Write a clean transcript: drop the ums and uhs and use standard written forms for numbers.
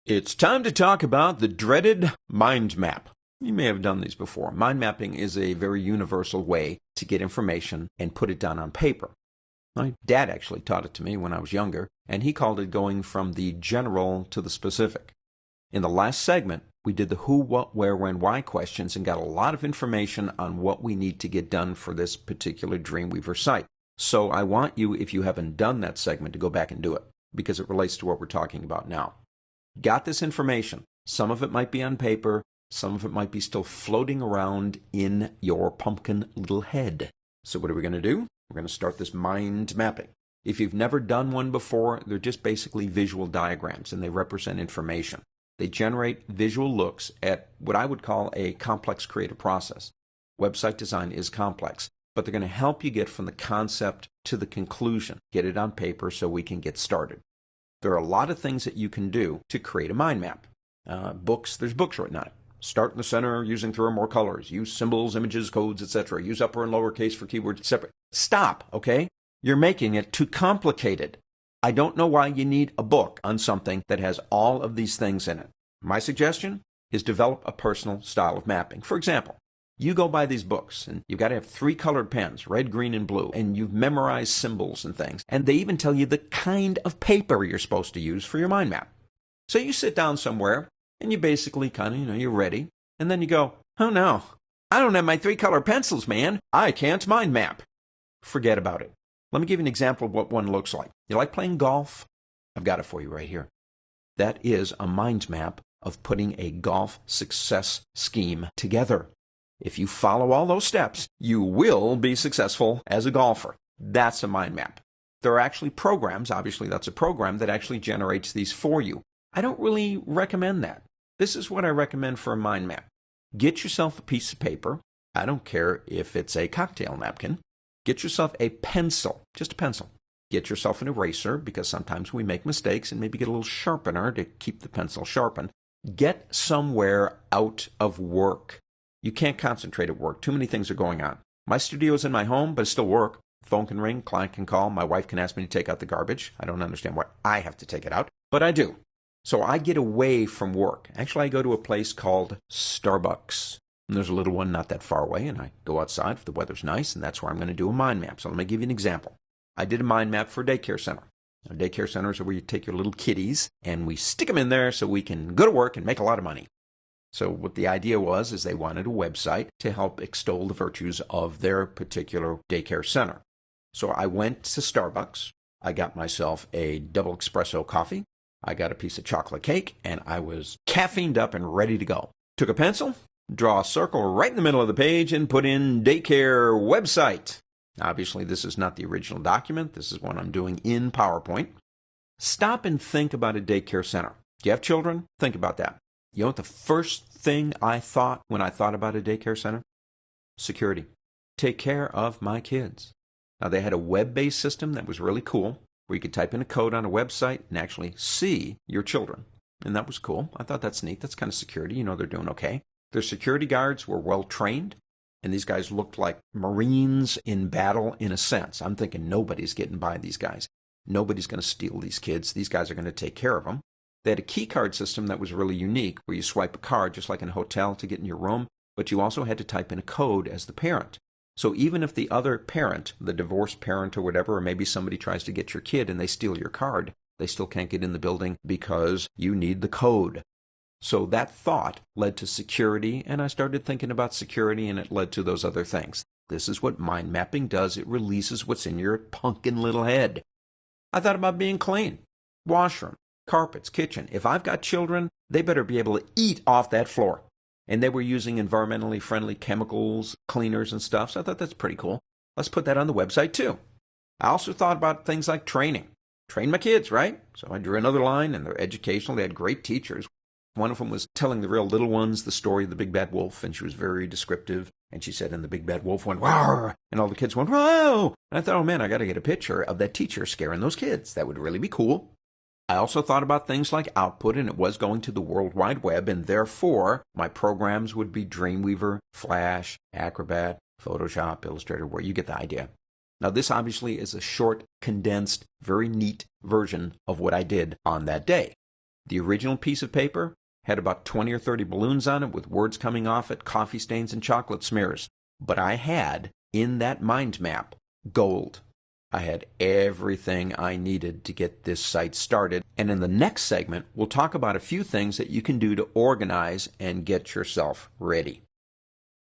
It's time to talk about the dreaded mind map. You may have done these before. Mind mapping is a very universal way to get information and put it down on paper. My dad actually taught it to me when I was younger, and he called it going from the general to the specific. In the last segment, we did the who, what, where, when, why questions and got a lot of information on what we need to get done for this particular Dreamweaver site. So I want you, if you haven't done that segment, to go back and do it, because it relates to what we're talking about now. Got this information. Some of it might be on paper. Some of it might be still floating around in your pumpkin little head. So what are we going to do? We're going to start this mind mapping. If you've never done one before, they're just basically visual diagrams, and they represent information. They generate visual looks at what I would call a complex creative process. Website design is complex, but they're going to help you get from the concept to the conclusion. Get it on paper so we can get started. There are a lot of things that you can do to create a mind map. There's books written on it. Start in the center using 3 or more colors. Use symbols, images, codes, etc. Use upper and lower case for keywords separate. Stop, okay? You're making it too complicated. I don't know why you need a book on something that has all of these things in it. My suggestion is develop a personal style of mapping. For example, you go buy these books, and you've got to have 3 colored pens, red, green, and blue, and you've memorized symbols and things, and they even tell you the kind of paper you're supposed to use for your mind map. So you sit down somewhere, and you basically you're ready, and then you go, oh no, I don't have my 3 color pencils, man. I can't mind map. Forget about it. Let me give you an example of what one looks like. You like playing golf? I've got it for you right here. That is a mind map of putting a golf success scheme together. If you follow all those steps, you will be successful as a golfer. That's a mind map. There are actually programs, obviously that's a program that actually generates these for you. I don't really recommend that. This is what I recommend for a mind map. Get yourself a piece of paper. I don't care if it's a cocktail napkin. Get yourself a pencil, just a pencil. Get yourself an eraser, because sometimes we make mistakes, and maybe get a little sharpener to keep the pencil sharpened. Get somewhere out of work. You can't concentrate at work. Too many things are going on. My studio is in my home, but it's still work. Phone can ring, client can call, my wife can ask me to take out the garbage. I don't understand why I have to take it out, but I do. So I get away from work. Actually, I go to a place called Starbucks. And there's a little one not that far away, and I go outside if the weather's nice, and that's where I'm going to do a mind map. So let me give you an example. I did a mind map for a daycare center. Now, daycare centers are where you take your little kiddies, and we stick them in there so we can go to work and make a lot of money. So what the idea was is they wanted a website to help extol the virtues of their particular daycare center. So I went to Starbucks. I got myself a double espresso coffee. I got a piece of chocolate cake, and I was caffeined up and ready to go. Took a pencil, draw a circle right in the middle of the page, and put in daycare website. Obviously, this is not the original document. This is one I'm doing in PowerPoint. Stop and think about a daycare center. Do you have children? Think about that. You know what the first thing I thought when I thought about a daycare center? Security. Take care of my kids. Now, they had a web-based system that was really cool, where you could type in a code on a website and actually see your children. And that was cool. I thought that's neat. That's kind of security. You know they're doing okay. Their security guards were well-trained, and these guys looked like Marines in battle in a sense. I'm thinking nobody's getting by these guys. Nobody's going to steal these kids. These guys are going to take care of them. They had a key card system that was really unique, where you swipe a card just like in a hotel to get in your room, but you also had to type in a code as the parent. So even if the other parent, the divorced parent or whatever, or maybe somebody tries to get your kid and they steal your card, they still can't get in the building because you need the code. So that thought led to security, and I started thinking about security, and it led to those other things. This is what mind mapping does. It releases what's in your pumpkin little head. I thought about being clean. Washroom, carpets, kitchen. If I've got children, they better be able to eat off that floor. And they were using environmentally friendly chemicals, cleaners and stuff, so I thought that's pretty cool. Let's put that on the website too. I also thought about things like training. Train my kids, right? So I drew another line, and they're educational. They had great teachers. One of them was telling the real little ones the story of the big bad wolf, and she was very descriptive. And she said, and the big bad wolf went, "Wow!" And all the kids went, "Wow!" And I thought, oh man, I got to get a picture of that teacher scaring those kids. That would really be cool. I also thought about things like output, and it was going to the World Wide Web, and therefore my programs would be Dreamweaver, Flash, Acrobat, Photoshop, Illustrator, where you get the idea. Now this obviously is a short, condensed, very neat version of what I did on that day. The original piece of paper had about 20 or 30 balloons on it with words coming off it, coffee stains, and chocolate smears. But I had, in that mind map, gold. I had everything I needed to get this site started. And in the next segment, we'll talk about a few things that you can do to organize and get yourself ready.